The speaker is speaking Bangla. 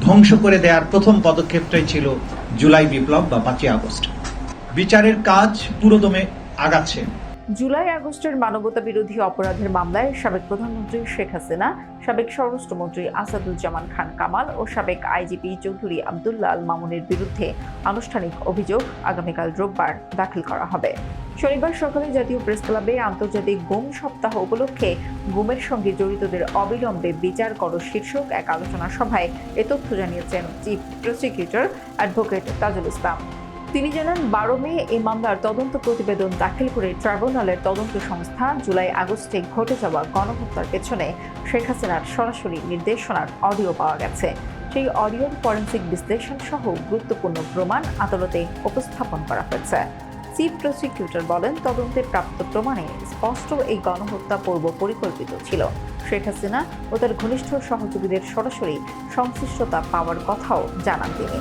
ধ্বংস করে দেওয়ার প্রথম পদক্ষেপটাই ছিল জুলাই বিপ্লব বা 5ই আগস্ট। বিচারের কাজ পুরোদমে আগাচ্ছে। জুলাই আগস্টের মানবতা বিরোধী অপরাধের মামলায় সাবেক প্রধানমন্ত্রী শেখ হাসিনা, সাবেক স্বরাষ্ট্রমন্ত্রী আসাদুজ্জামান খান কামাল ও সাবেক আইজিপি চৌধুরী আব্দুল্লাহ আল মামুনের বিরুদ্ধে আনুষ্ঠানিক অভিযোগ আগামীকাল রোববার দাখিল করা হবে। শনিবার সকালে জাতীয় প্রেস ক্লাবে আন্তর্জাতিক গুম সপ্তাহ উপলক্ষে গুমের সঙ্গে জড়িতদের অবিলম্বে বিচার করো শীর্ষক এক আলোচনা সভায় এ তথ্য জানিয়েছেন chief prosecutor advocate Tajul Islam. তিনি জানান, 12 মে এই মামলার তদন্ত প্রতিবেদন দাখিল করে ট্রাইব্যুনালের তদন্ত সংস্থা জুলাই আগস্টে ঘটে যাওয়া গণহত্যার পেছনে শেখ হাসিনার সরাসরি নির্দেশনার অডিও পাওয়া গেছে। সেই অডিওর ফরেনসিক বিশ্লেষণ সহ গুরুত্বপূর্ণ প্রমাণ আদালতে উপস্থাপন করা হয়েছে। চিফ প্রসিকিউটর বলেন, তদন্তে প্রাপ্ত প্রমাণে স্পষ্ট এই গণহত্যা পূর্ব পরিকল্পিত ছিল। শেখ হাসিনা ও তার ঘনিষ্ঠ সহযোগীদের সরাসরি সংশ্লিষ্টতা পাওয়ার কথাও জানান তিনি।